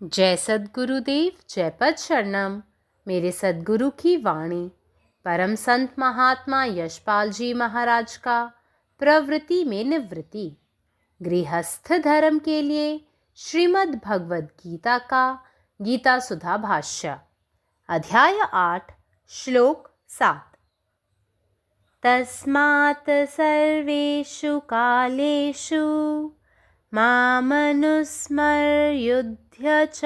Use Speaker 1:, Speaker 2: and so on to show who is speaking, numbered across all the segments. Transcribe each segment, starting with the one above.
Speaker 1: जय सद्गुरुदेव, जय पद शरणम। मेरे सद्गुरु की वाणी परम संत महात्मा यशपाल जी महाराज का प्रवृत्ति में निवृत्ति गृहस्थ धर्म के लिए श्रीमद् भगवद गीता का गीता सुधा भाष्य अध्याय 8 श्लोक 7। तस्मात् सर्वेषु कालेषु मामनुस्मर्युध्य च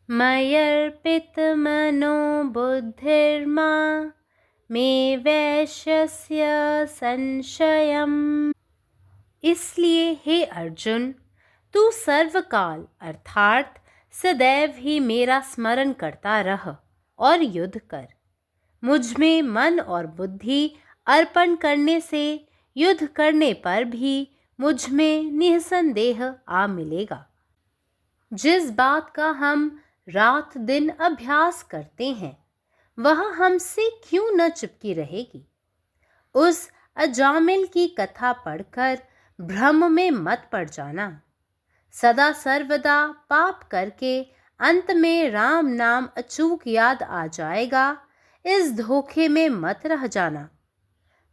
Speaker 1: मयर्पितमनो बुद्धिर्मा मे वैश्यस्य संशयम्। इसलिए हे अर्जुन, तू सर्वकाल अर्थात सदैव ही मेरा स्मरण करता रह और युद्ध कर। मुझ में मन और बुद्धि अर्पण करने से युद्ध करने पर भी मुझ में निसंदेह आ मिलेगा। जिस बात का हम रात दिन अभ्यास करते हैं वह हमसे क्यों न चिपकी रहेगी। उस अजामिल की कथा पढ़कर भ्रम में मत पड़ जाना। सदा सर्वदा पाप करके अंत में राम नाम अचूक याद आ जाएगा, इस धोखे में मत रह जाना।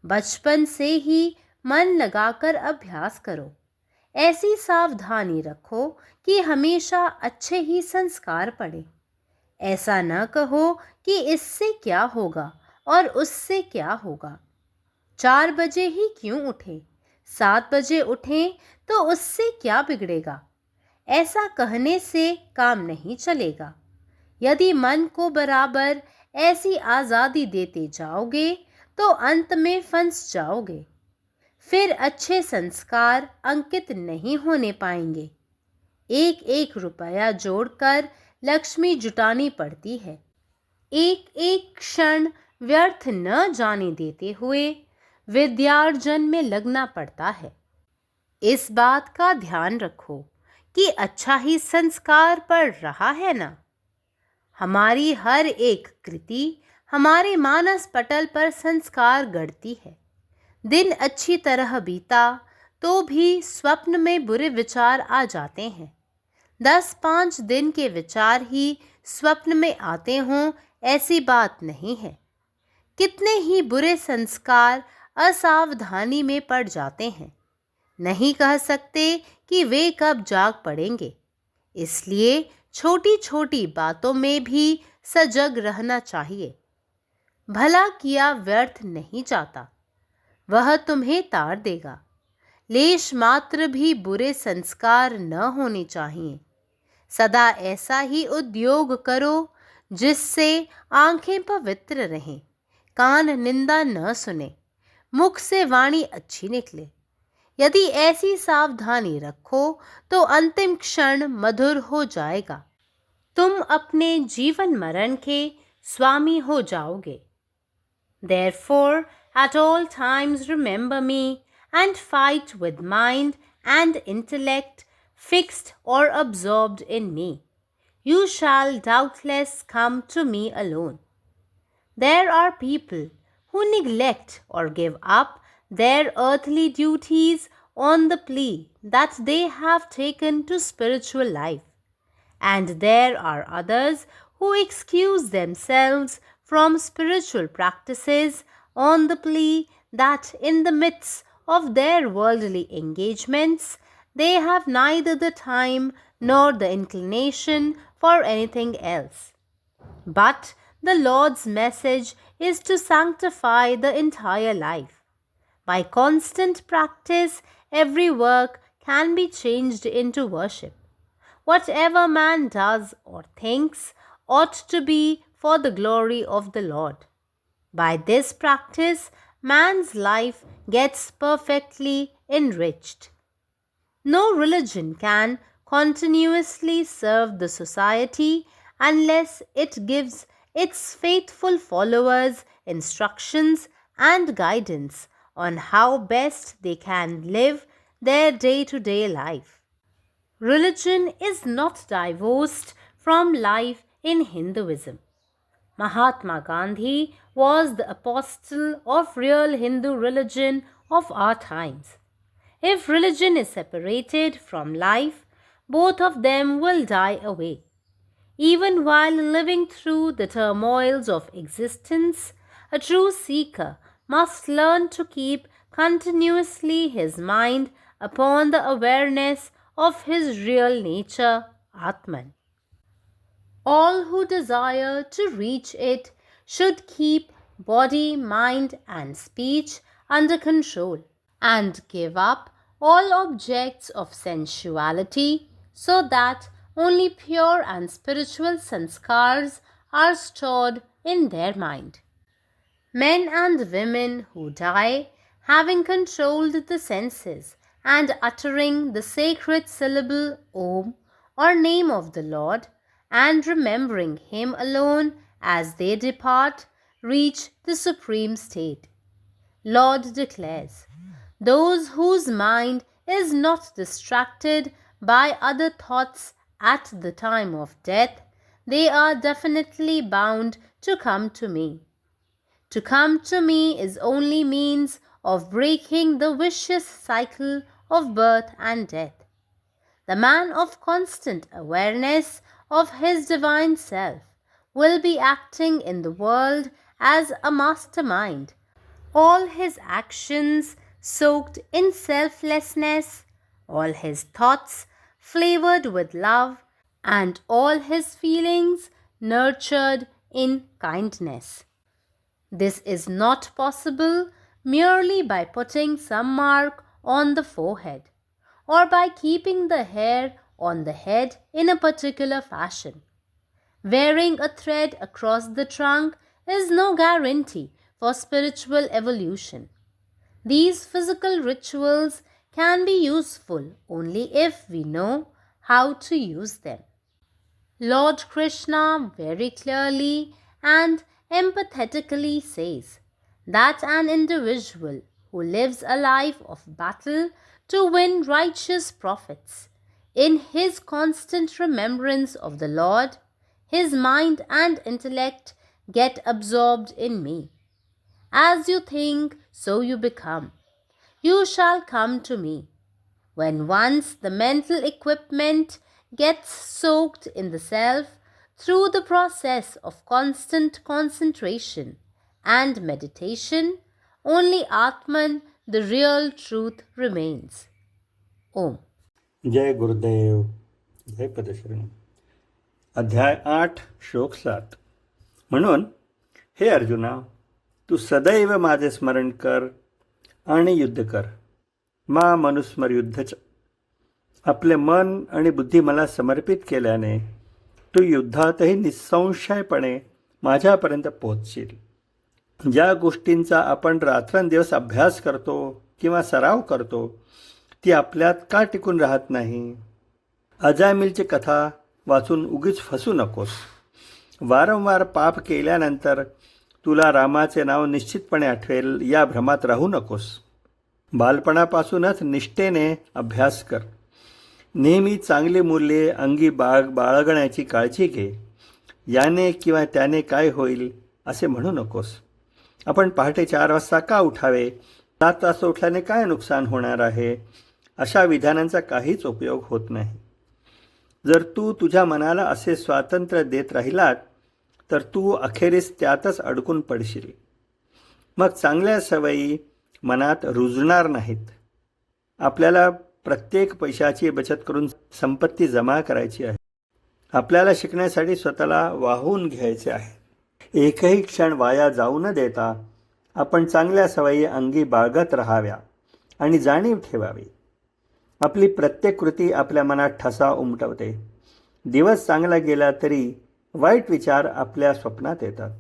Speaker 1: बचपन से ही मन लगाकर अभ्यास करो। ऐसी सावधानी रखो कि हमेशा अच्छे ही संस्कार पड़े। ऐसा न कहो कि इससे क्या होगा और उससे क्या होगा। 4 बजे ही क्यों उठे, 7 बजे उठें तो उससे क्या बिगड़ेगा। ऐसा कहने से काम नहीं चलेगा। यदि मन को बराबर ऐसी आज़ादी देते जाओगे तो अंत में फंस जाओगे। फिर अच्छे संस्कार अंकित नहीं होने पाएंगे। एक एक रुपया जोड़कर लक्ष्मी जुटानी पड़ती है। एक एक क्षण व्यर्थ न जाने देते हुए विद्यार्जन में लगना पड़ता है। इस बात का ध्यान रखो कि अच्छा ही संस्कार पड़ रहा है ना। हमारी हर एक कृति हमारे मानस पटल पर संस्कार गढ़ती है। दिन अच्छी तरह बीता तो भी स्वप्न में बुरे विचार आ जाते हैं। 10-5 दिन के विचार ही स्वप्न में आते हों ऐसी बात नहीं है। कितने ही बुरे संस्कार असावधानी में पड़ जाते हैं। नहीं कह सकते कि वे कब जाग पड़ेंगे। इसलिए छोटी छोटी बातों में भी सजग रहना चाहिए। भला किया व्यर्थ नहीं जाता, वह तुम्हें तार देगा। लेश मात्र भी बुरे संस्कार न होने चाहिए। सदा ऐसा ही उद्योग करो जिससे आंखें पवित्र रहें, कान निंदा न सुने, मुख से वाणी अच्छी निकले। यदि ऐसी सावधानी रखो तो अंतिम क्षण मधुर हो जाएगा। तुम अपने जीवन मरण के स्वामी हो जाओगे। Therefore, at all times remember me and fight with mind and intellect fixed or absorbed in me. You shall doubtless come to me alone. There are people who neglect or give up their earthly duties on the plea that they have taken to spiritual life. And there are others who excuse themselves from spiritual practices on the plea that in the midst of their worldly engagements they have neither the time nor the inclination for anything else. But the Lord's message is to sanctify the entire life. By constant practice, every work can be changed into worship. Whatever man does or thinks ought to be for the glory of the Lord. By this practice, man's life gets perfectly enriched. No religion can continuously serve the society unless it gives its faithful followers instructions and guidance on how best they can live their day-to-day life. Religion is not divorced from life in Hinduism. Mahatma Gandhi was the apostle of real Hindu religion of our times. If religion is separated from life, both of them will die away. Even while living through the turmoils of existence, a true seeker must learn to keep continuously his mind upon the awareness of his real nature, Atman. All who desire to reach it should keep body, mind, and speech under control and give up all objects of sensuality so that only pure and spiritual sanskars are stored in their mind. Men and women who die, having controlled the senses and uttering the sacred syllable Om or name of the Lord, and remembering Him alone as they depart, reach the supreme state. Lord declares, those whose mind is not distracted by other thoughts at the time of death, they are definitely bound to come to me. To come to me is only means of breaking the vicious cycle of birth and death. The man of constant awareness of his divine self will be acting in the world as a mastermind. All his actions soaked in selflessness, all his thoughts flavored with love, and all his feelings nurtured in kindness. This is not possible merely by putting some mark on the forehead or by keeping the hair on the head in a particular fashion. Wearing a thread across the trunk is no guarantee for spiritual evolution. These physical rituals can be useful only if we know how to use them. Lord Krishna very clearly and empathetically says that an individual who lives a life of battle to win righteous profits, in his constant remembrance of the Lord, his mind and intellect get absorbed in me. As you think, so you become. You shall come to me. When once the mental equipment gets soaked in the self through the process of constant concentration and meditation, only Atman, the real truth, remains. Om.
Speaker 2: जय गुरुदेव. जय पदश्री. अध्याय 8 श्लोक 7. म्हणून हे अर्जुना, तू सदैव माझे स्मरण कर आणि युद्ध कर. मा मनुस्मर युद्धच. आपले मन आणि बुद्धी मला समर्पित केल्याने तू युद्धातही निस्संशयपणे माझ्यापर्यंत पोहोचशील. ज्या गोष्टींचा आपण रात्रंदिवस अभ्यास करतो किंवा सराव करतो ती आपल्यात का टिकून राहत नाही? अजामिलची कथा वाचून उगीच फसू नकोस. वारंवार पाप केल्यानंतर तुला रामाचे नाव निश्चितपणे आठवेल या भ्रमात राहू नकोस. बालपणापासूनच निष्ठेने अभ्यास कर. नेहमी चांगली मूल्ये अंगी बाळगण्याची काळजी घे. याने किंवा त्याने काय होईल असे म्हणू नकोस. आपण पहाटे 4 वाजता का उठावे, 7 वाजता उठल्याने काय नुकसान होणार आहे, अशा विधानांचा काहीच उपयोग होत नाही. जर तू तुझ्या मनाला असे स्वातंत्र्य देत राहिलात तर तू अखेरीस त्यातच अडकून पडशील. मग चांगल्या सवयी मनात रुजणार नाहीत. आपल्याला प्रत्येक पैशाची बचत करून संपत्ती जमा करायची आहे. आपल्याला शिकण्यासाठी स्वतःला वाहून घ्यायचे आहे. एकही क्षण वाया जाऊ न देता आपण चांगल्या सवयी अंगी बाळगत राहाव्या आणि जाणीव ठेवावी. आपली प्रत्येक कृती आपल्या मनात ठसा उमटवते. दिवस चांगला गेला तरी वाईट विचार आपल्या स्वप्नात येतात.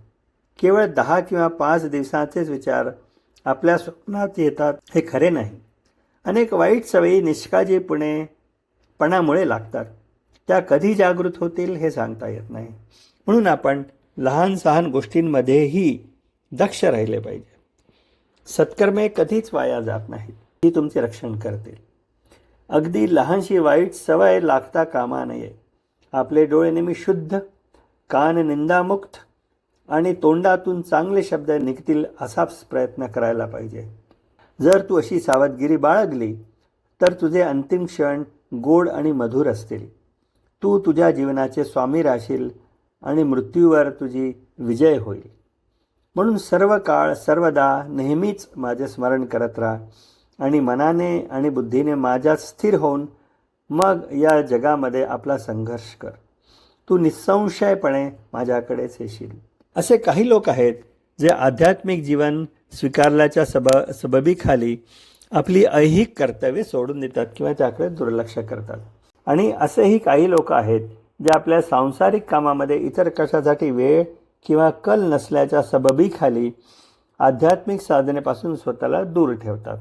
Speaker 2: केवळ 10 किंवा 5 दिवसांचेच विचार आपल्या स्वप्नात येतात हे खरे नाही. अनेक वाईट सवयी निष्काळजीपणामुळे लागतात. त्या कधी जागृत होतील हे सांगता येत नाही. म्हणून आपण लहान सहान गोष्टींमध्येही दक्ष राहिले पाहिजे. सत्कर्मे कधीच वाया जात नाहीत. ती तुमचे रक्षण करतील. अगदी लहानशी वाईट सवय लागता कामा नये. आपले डोळे नेहमी शुद्ध, कान निंदामुक्त आणि तोंडातून चांगले शब्द निघतील असाच प्रयत्न करायला पाहिजे. जर तू अशी सावधगिरी बाळगली तर तुझे अंतिम क्षण गोड आणि मधुर असतील. तू तुझ्या जीवनाचे स्वामी राहशील आणि मृत्यूवर तुझी विजय होईल. म्हणून सर्व काळ सर्वदा नेहमीच माझे स्मरण करत राहा आणि मनाने आणि बुद्धीने माझ्यात स्थिर होऊन मग या जगामध्ये आपला संघर्ष कर. तू निसंशयपणे माझ्याकडेच येशील. असे काही लोक आहेत जे आध्यात्मिक जीवन स्वीकारल्याच्या सबबीखाली आपली ऐहिक कर्तव्ये सोडून देतात किंवा त्याकडे दुर्लक्ष करतात. आणि असेही काही लोक आहेत जे आपल्या सांसारिक कामामध्ये इतर कशासाठी वेळ किंवा कल नसल्याच्या सबबीखाली आध्यात्मिक साधनेपासून स्वतःला दूर ठेवतात.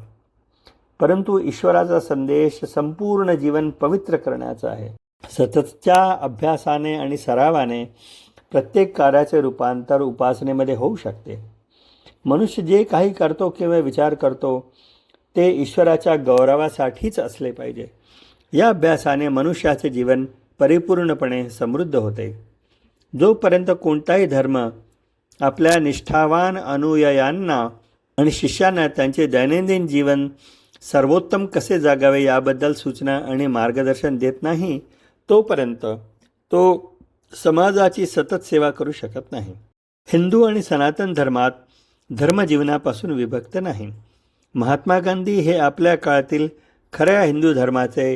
Speaker 2: परंतु ईश्वराचा संदेश संपूर्ण जीवन पवित्र करण्याचा आहे. सततच्या अभ्यासाने आणि सरावाने प्रत्येक कार्याचे रूपांतर उपासनेमध्ये होऊ शकते. मनुष्य जे काही करतो किंवा विचार करतो ते ईश्वराच्या गौरवासाठीच असले पाहिजे. या अभ्यासाने मनुष्याचे जीवन परिपूर्णपणे समृद्ध होते. जोपर्यंत कोणताही धर्म आपल्या निष्ठावान अनुयायांना आणि शिष्यांना त्यांचे दैनंदिन जीवन सर्वोत्तम कसे जगावे याबद्दल सूचना आणि मार्गदर्शन देत नाही, तोपर्यंत तो समाजाची सतत सेवा करू शकत नाही. हिंदू आणि सनातन धर्मात धर्मजीवनापासून विभक्त नाही. महात्मा गांधी हे आपल्या काळातील खऱ्या हिंदू धर्माचे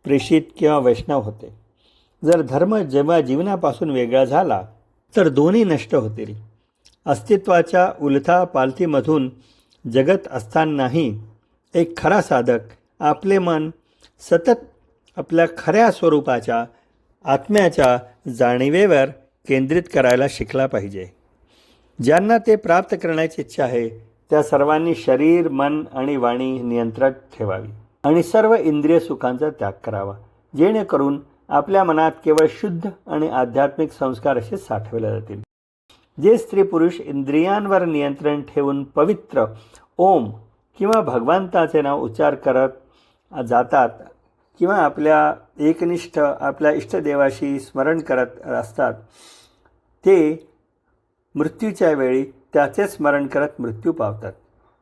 Speaker 2: प्रेषित किंवा वैष्णव होते. जर धर्म जेव्हा जीवनापासून वेगळा झाला तर दोन्ही नष्ट होतील. अस्तित्वाच्या उलथापालथीमधून जगत असतानाही एक खरा साधक आपले मन सतत आपल्या खऱ्या स्वरूपाच्या आत्म्याच्या जाणीवेवर केंद्रित करायला शिकला पाहिजे. ज्यांना ते प्राप्त करण्याची इच्छा आहे त्या सर्वांनी शरीर, मन आणि वाणी नियंत्रणात ठेवावी आणि सर्व इंद्रिय सुखांचा त्याग करावा, जेणेकरून आपल्या मनात केवळ शुद्ध आणि आध्यात्मिक संस्कार असे साठवले जातील. जे स्त्री पुरुष इंद्रियांवर नियंत्रण ठेवून पवित्र ओम किंवा भगवंताचे नाव उच्चार करत जातात किंवा आपल्या एकनिष्ठ आपल्या इष्टदेवाशी स्मरण करत असतात, ते मृत्यूच्या वेळी त्याचे स्मरण करत मृत्यू पावतात.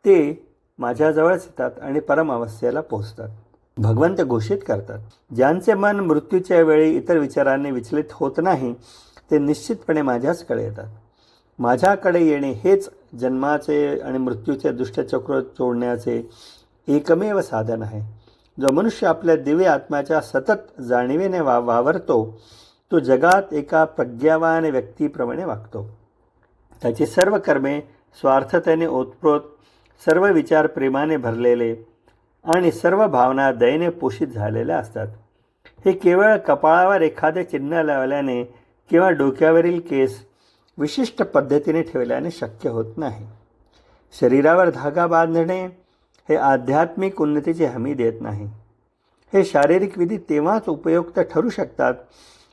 Speaker 2: ते माझ्याजवळच येतात आणि परमावस्थेला पोहोचतात. भगवंत घोषित करतात, ज्यांचे मन मृत्यूच्या वेळी इतर विचारांनी विचलित होत नाही ते निश्चितपणे माझ्याचकडे येतात. माझ्याकडे येणे हेच जन्माचे आणि मृत्यूचे दुष्टचक्र तोडण्याचे एकमेव साधन आहे. जो मनुष्य आपल्या दिव्य आत्म्याच्या सतत जाणीवेने वावरतो तो जगात एका प्रज्ञावान व्यक्तीप्रमाणे वागतो. त्याची सर्व कर्मे स्वार्थतेने ओतप्रोत, सर्व विचार प्रेमाने भरलेले आणि सर्व भावना दयेने पोषित झालेल्या असतात. हे केवळ कपाळावर एखादे चिन्ह लावल्याने किंवा डोक्यावरील केस विशिष्ट पद्धतीने ठेवल्याने शक्य होत नाही. शरीरावर धागा बांधणे हे आध्यात्मिक उन्नतीची हमी देत नाही. हे शारीरिक विधी तेव्हाच उपयुक्त ठरू शकतात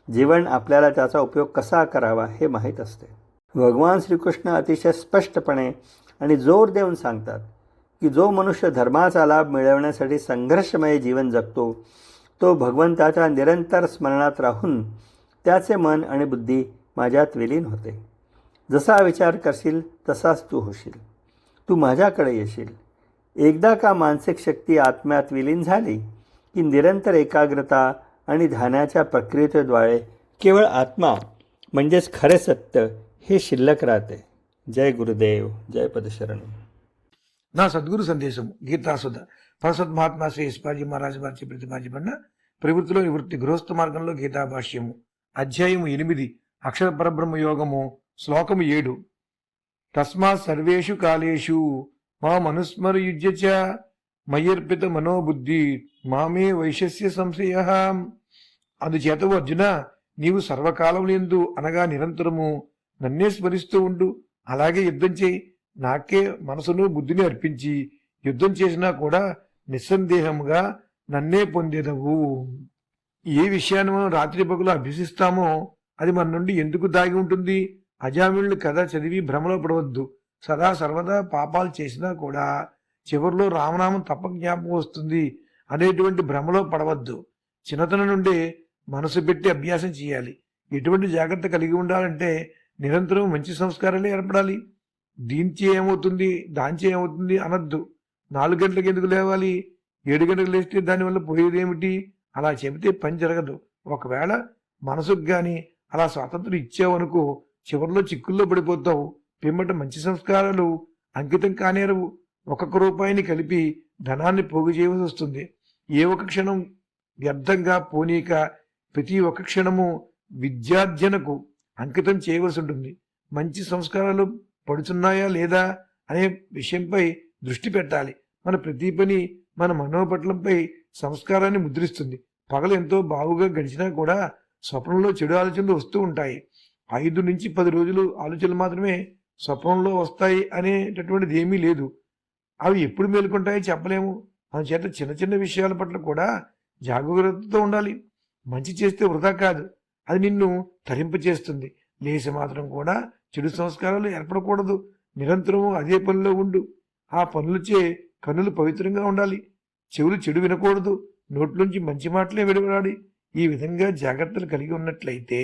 Speaker 2: जेव्हा आपल्याला त्याचा उपयोग कसा करावा हे माहीत असते. भगवान श्रीकृष्ण अतिशय स्पष्टपणे आणि जोर देऊन सांगतात की जो मनुष्य धर्माचा लाभ मिळवण्यासाठी संघर्षमय जीवन जगतो तो भगवंताच्या निरंतर स्मरणात राहून त्याचे मन आणि बुद्धी माझ्यात विलीन होते. जसा विचार करशील तसाच तू होशील. तू माझ्याकडे येशील. एकदा का मानसिक शक्ती आत्म्यात विलीन झाली की निरंतर एकाग्रता आणि ध्यानाच्या प्रक्रियेद्वारे केवळ आत्मा म्हणजेच खरे सत्य हे शिल्लक राहते. जय गुरुदेव, जय పదశరణం.
Speaker 3: నా సద్గురు సందేశం గీతాసుధ పరసత్ మహాత్మా శ్రీ ఎస్పాజీ మహారాజు వారి ప్రతిపాదించబడిన ప్రవృత్తిలో నివృత్తి గృహస్థ మార్గంలో గీతా భాష్యము అధ్యాయము 8 అక్షర పరబ్రహ్మ యోగము శ్లోకము 7 తస్మాత్ సర్వేషు కాలేషు మా మనుస్మరయుజ్య చ మయ్యర్పిత మనోబుద్ధి మామే వైశస్య సంశయ. అందుచేత అర్జున నీవు సర్వకాలములందు అనగా నిరంతరము నన్నే స్మరిస్తూ ఉండు. అలాగే యుద్ధం చేయి. నాకే మనసును బుద్ధిని అర్పించి యుద్ధం చేసినా కూడా నిస్సందేహముగా నన్నే పొందేదవు. ఏ విషయాన్ని మనం రాత్రి పగలు అభ్యసిస్తామో అది మన నుండి ఎందుకు దాగి ఉంటుంది? అజామిళుని కథ చదివి భ్రమలో పడవద్దు. సదా సర్వదా పాపాలు చేసినా కూడా చివరిలో రామనామం తప్ప జ్ఞాపకం వస్తుంది అనేటువంటి భ్రమలో పడవద్దు. చిన్నతనం నుండే మనసు పెట్టి అభ్యాసం చేయాలి. ఎటువంటి జాగ్రత్త కలిగి ఉండాలంటే నిరంతరం మంచి సంస్కారాలే ఏర్పడాలి. దీంచే ఏమవుతుంది దాంచే ఏమవుతుంది అనద్దు. 4 గంటలకు ఎందుకు లేవాలి? 7 గంటలకు లేస్తే దానివల్ల పోయేదేమిటి అలా చెబితే పని జరగదు. ఒకవేళ మనసుకు కానీ అలా స్వాతంత్రం ఇచ్చావనుకో, చివరిలో చిక్కుల్లో పడిపోతావు. పిమ్మట మంచి సంస్కారాలు అంకితం కానేరవు. ఒక్కొక్క రూపాయిని కలిపి ధనాన్ని పోగు చేయవలసి వస్తుంది. ఏ ఒక్క క్షణం వ్యర్థంగా పోనీక ప్రతి ఒక్క క్షణము విద్యార్జనకు అంకితం చేయవలసి ఉంటుంది. మంచి సంస్కారాలు పడుతున్నాయా లేదా అనే విషయంపై దృష్టి పెట్టాలి. మన ప్రతి పని మన మనోపట్లంపై సంస్కారాన్ని ముద్రిస్తుంది. పగలు ఎంతో బాగుగా గడిచినా కూడా స్వప్నంలో చెడు ఆలోచనలు వస్తూ ఉంటాయి. 5 నుంచి 10 రోజులు ఆలోచనలు మాత్రమే స్వప్నంలో వస్తాయి అనేటటువంటిది ఏమీ లేదు. అవి ఎప్పుడు మేలుకుంటాయో చెప్పలేము. అందుచేత చిన్న చిన్న విషయాల పట్ల కూడా జాగ్రత్తతో ఉండాలి. మంచి చేస్తే వృధా కాదు, అది నిన్ను తరింపచేస్తుంది. లేసి మాత్రం కూడా చెడు సంస్కారాలు ఏర్పడకూడదు. నిరంతరము అదే పనిలో ఉండు. ఆ పనులచే కన్నులు పవిత్రంగా ఉండాలి. చెవులు చెడు వినకూడదు. నోట్లోంచి మంచి మాటలే వెలువడాలి. ఈ విధంగా జాగ్రత్తలు కలిగి ఉన్నట్లయితే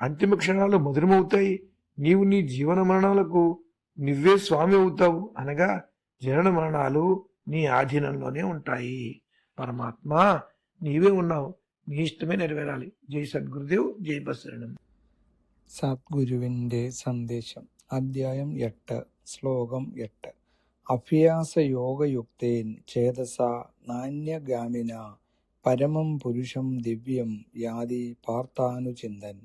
Speaker 3: అంతిమ క్షణాలు మధురమవుతాయి. నీవు నీ జీవన మరణాలకు నువ్వే స్వామి అవుతావు. అనగా జనన మరణాలు నీ ఆధీనంలోనే ఉంటాయి. పరమాత్మ నీవే ఉన్నావు, నీ ഇഷ്ടമേ నెరవేరాలి. జై സദ്ഗുരുദേവ്, ജയ് ബസരണം.
Speaker 4: സദ്ഗുരുവിൻ്റെ സന്ദേശം. അധ്യായം 8, ശ്ലോകം 8. അഭ്യാസയോഗയുക്തേൻ ചേതസ നാന്യഗാമിന പരമം പുരുഷം ദിവ്യം യാതി പാർത്ഥാനുചിന്തൻ.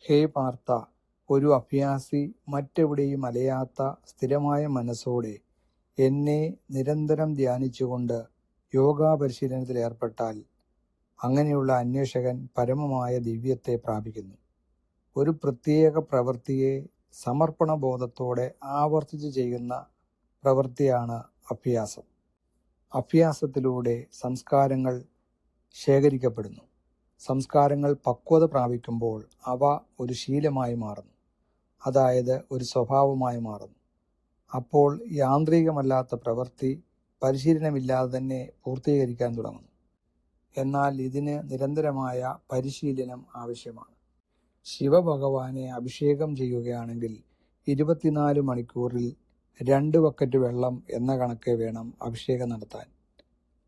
Speaker 4: ഹേ പാർത്ഥ, ഒരു അഭ്യാസി മറ്റെവിടെയും അലയാത്ത സ്ഥിരമായ മനസ്സോടെ എന്നെ നിരന്തരം ധ്യാനിച്ചുകൊണ്ട് യോഗാ പരിശീലനത്തിൽ ഏർപ്പെട്ടാൽ അങ്ങനെയുള്ള അന്വേഷകൻ പരമമായ ദിവ്യത്തെ പ്രാപിക്കുന്നു. ഒരു പ്രത്യേക പ്രവൃത്തിയെ സമർപ്പണബോധത്തോടെ ആവർത്തിച്ച് ചെയ്യുന്ന പ്രവൃത്തിയാണ് അഭ്യാസം. അഭ്യാസത്തിലൂടെ സംസ്കാരങ്ങൾ ശേഖരിക്കപ്പെടുന്നു. സംസ്കാരങ്ങൾ പക്വത പ്രാപിക്കുമ്പോൾ അവ ഒരു ശീലമായി മാറുന്നു, അതായത് ഒരു സ്വഭാവമായി മാറുന്നു. അപ്പോൾ യാന്ത്രികമല്ലാത്ത പ്രവൃത്തി പരിശീലനമില്ലാതെ തന്നെ പൂർത്തീകരിക്കാൻ തുടങ്ങുന്നു. എന്നാൽ ഇതിന് നിരന്തരമായ പരിശീലനം ആവശ്യമാണ്. ശിവഭഗവാനെ അഭിഷേകം ചെയ്യുകയാണെങ്കിൽ 24 മണിക്കൂറിൽ 2 ബക്കറ്റ് വെള്ളം എന്ന കണക്കെ വേണം അഭിഷേകം നടത്താൻ.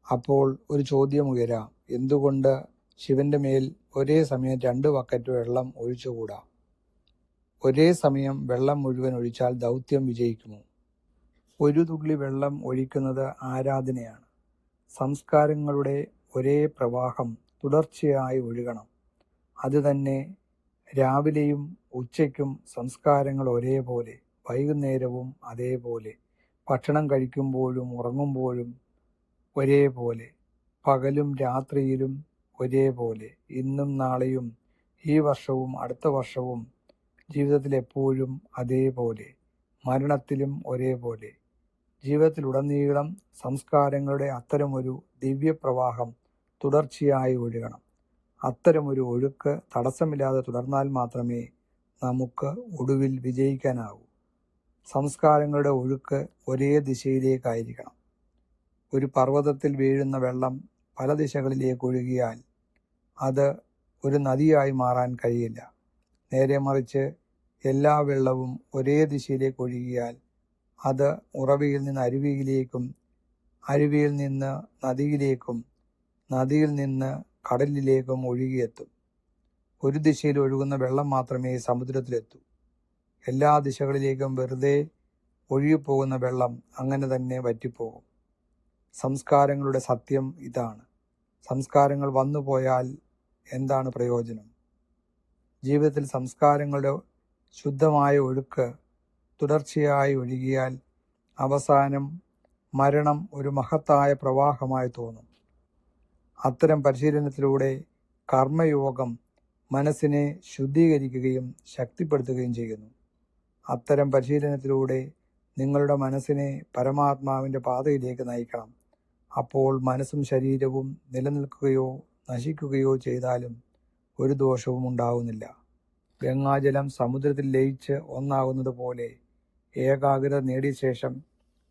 Speaker 4: അപ്പോൾ ഒരു ചോദ്യം ഉയരാം, എന്തുകൊണ്ട് ശിവന്റെ മേൽ ഒരേ സമയം 2 ബക്കറ്റ് വെള്ളം ഒഴിച്ചുകൂടാ? ഒരേ സമയം വെള്ളം മുഴുവൻ ഒഴിച്ചാൽ ദൗത്യം വിജയിക്കുമോ? ഒരു തുള്ളി വെള്ളം ഒഴിക്കുന്നത് ആരാധനയാണ്. സംസ്കാരങ്ങളുടെ ഒരേ പ്രവാഹം തുടർച്ചയായി ഒഴുകണം. അത് തന്നെ രാവിലെയും ഉച്ചയ്ക്കും സംസ്കാരങ്ങൾ ഒരേപോലെ, വൈകുന്നേരവും അതേപോലെ, ഭക്ഷണം കഴിക്കുമ്പോഴും ഉറങ്ങുമ്പോഴും ഒരേപോലെ, പകലും രാത്രിയിലും ഒരേപോലെ, ഇന്നും നാളെയും ഈ വർഷവും അടുത്ത വർഷവും ജീവിതത്തിൽ എപ്പോഴും അതേപോലെ, മരണത്തിലും ഒരേപോലെ. ജീവിതത്തിലുടനീളം സംസ്കാരങ്ങളുടെ അത്തരമൊരു ദിവ്യപ്രവാഹം തുടർച്ചയായി ഒഴുകണം. അത്തരമൊരു ഒഴുക്ക് തടസ്സമില്ലാതെ തുടർന്നാൽ മാത്രമേ നമുക്ക് ഒടുവിൽ വിജയിക്കാനാവൂ. സംസ്കാരങ്ങളുടെ ഒഴുക്ക് ഒരേ ദിശയിലേക്കായിരിക്കണം. ഒരു പർവ്വതത്തിൽ വീഴുന്ന വെള്ളം പല ദിശകളിലേക്ക് ഒഴുകിയാൽ അത് ഒരു നദിയായി മാറാൻ കഴിയില്ല. നേരെ മറിച്ച് എല്ലാ വെള്ളവും ഒരേ ദിശയിലേക്ക് ഒഴുകിയാൽ അത് ഉറവയിൽ നിന്ന് അരുവിയിലേക്കും, അരുവിയിൽ നിന്ന് നദിയിലേക്കും, നദിയിൽ നിന്ന് കടലിലേക്കും ഒഴുകിയെത്തും. ഒരു ദിശയിൽ ഒഴുകുന്ന വെള്ളം മാത്രമേ സമുദ്രത്തിലെത്തൂ. എല്ലാ ദിശകളിലേക്കും വെറുതെ ഒഴുകിപ്പോകുന്ന വെള്ളം അങ്ങനെ തന്നെ വറ്റിപ്പോകും. സംസ്കാരങ്ങളുടെ സത്യം ഇതാണ്. സംസ്കാരങ്ങൾ വന്നുപോയാൽ എന്താണ് പ്രയോജനം? ജീവിതത്തിൽ സംസ്കാരങ്ങളുടെ ശുദ്ധമായ ഒഴുക്ക് തുടർച്ചയായി ഒഴുകിയാൽ അവസാനം മരണം ഒരു മഹത്തായ പ്രവാഹമായി തോന്നും. അത്തരം പരിശീലനത്തിലൂടെ കർമ്മയോഗം മനസ്സിനെ ശുദ്ധീകരിക്കുകയും ശക്തിപ്പെടുത്തുകയും ചെയ്യുന്നു. അത്തരം പരിശീലനത്തിലൂടെ നിങ്ങളുടെ മനസ്സിനെ പരമാത്മാവിൻ്റെ പാതയിലേക്ക് നയിക്കണം. അപ്പോൾ മനസ്സും ശരീരവും നിലനിൽക്കുകയോ നശിക്കുകയോ ചെയ്താലും ഒരു ദോഷവും ഉണ്ടാവുന്നില്ല. ഗംഗാജലം സമുദ്രത്തിൽ ലയിച്ച് ഒന്നാകുന്നത് പോലെ ഏകാഗ്രത നേടിയ ശേഷം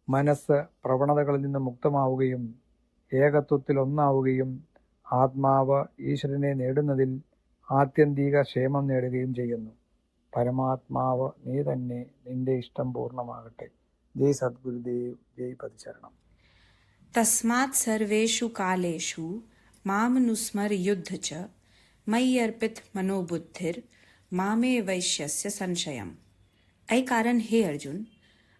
Speaker 4: മനസ്സ് പ്രവണതകളിൽ നിന്ന് മുക്തമാവുകയും ഏകത്വത്തിൽ ഒന്നാവുകയും ആത്മാവ് ഈശ്വരനെ നേടുന്നതിൽ ആത്യന്തിക ക്ഷേമം നേടുകയും ചെയ്യുന്നു. പരമാത്മാവ് നീ തന്നെ, നിന്റെ ഇഷ്ടം പൂർണ്ണമാകട്ടെ. ജയ് സദ്ഗുരുദേവ്, ജയ് പതിശരണം.
Speaker 5: തസ്മാത് സർവേഷു കാലേഷു मामनुस्मर युद्ध च मयि अर्पित मनोबुद्धिर मामे वैश्यस्य संशयम। एहि कारण हे अर्जुन,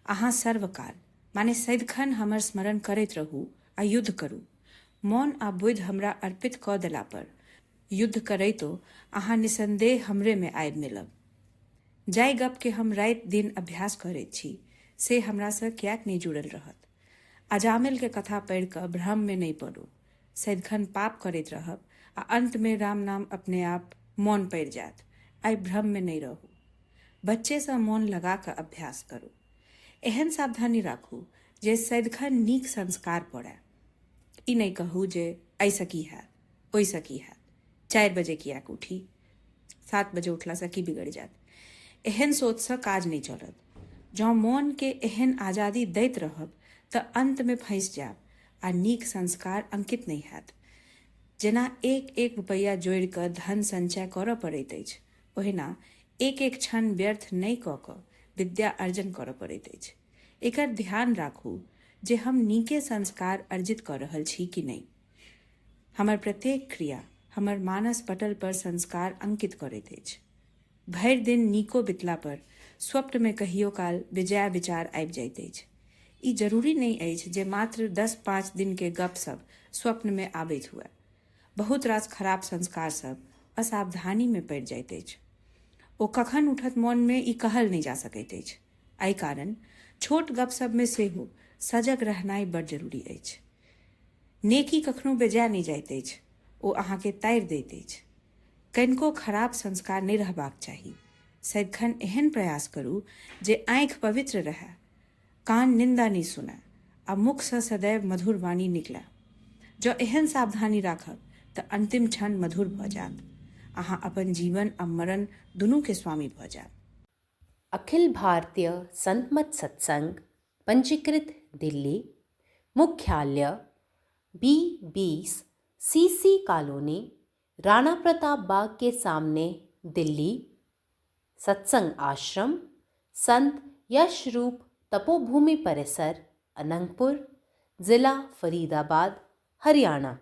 Speaker 5: अहाँ सर्वकाल माने सदिखन हमर स्मरण करैत रहू आ युद्ध करू। मौन आ बुद्धि हमरा अर्पित कऽ देला पर युद्ध करैतो अहाँ निसंदेह हमरे में आबि मिलब। जाहि गप के हम राति दिन अभ्यास करैत छी से हमरासँ किएक नहि जुड़ल रहत। अजामिल के कथा पढ़ि कऽ भ्रम में नहि पड़ू। सदिखन पाप करैत रहब आ अंत में राम नाम अपने आप मौन पड़ि जायत। आइ भ्रम में नहि रहू। बच्चेसँ मौन लगा कऽ अभ्यास करू। एहन सावधानी राखू जे सदिखन नीक संस्कार पड़य। ई नहि कहू जे एहिसँ की हैत, ओहिसँ की हैत, 4 बजे किएक उठी, 7 बजे उठलासँ की बिगड़ि जायत। एहन सोचसँ काज नहि चलत। जँ मोन के एहन आजादी दैत रहब तऽ अंत में फँसि जायब आ नीक संस्कार अंकित नहि हैत। जेना एक एक रुपैया जोड़ि कऽ धन संचय करऽ पड़ैत अछि, ओहिना एक एक क्षण व्यर्थ नहि कऽ कऽ विद्या अर्जन करऽ पड़ैत अछि। एकर ध्यान राखू जे हम नीके संस्कार अर्जित कऽ रहल छी कि नहि। हमर प्रत्येक क्रिया हमर मानस पटल पर संस्कार अंकित करैत अछि। भरि दिन नीको बितला पर स्वप्न में कहियो काल बेजाय विचार आबि जाइत अछि। ई जरूरी नहि अछि जे मात्र 10-5 दिन के गप सब स्वप्न में आबैत हुए। बहुत रास खराब संस्कार सब असावधानी में पड़ि जाइत अछि। ओ कखन उठत मोन में ई कहल नहि जा सकैत अछि। एहि कारण छोट गप सब में सेहो सजग रहनाइ बड़ जरूरी अछि। नेकी कखनो बेजाय नहि जाइत अछि, ओ अहाँके तारि दैत अछि। कनिको खराब संस्कार नहि रहबाक चाही। सदिखन एहन प्रयास करू जे आँखि पवित्र रहय, कान निंदा नहीं सुने आ मुख से सदैव मधुर वाणी निकले। जो एहन सावधानी राखब तऽ अंतिम क्षण मधुर भऽ जायत। अहाँ अपन जीवन आ मरण दुनू के स्वामी भऽ जायब।
Speaker 1: अखिल भारतीय संत मत सत्संग पंजीकृत दिल्ली, मुख्यालय B20 CC colony, Rana Pratap बाग के सामने, दिल्ली। सत्संग आश्रम संत यशरूप तपोभूमि परिसर, अनंगपुर, जिला फरीदाबाद, हरियाणा।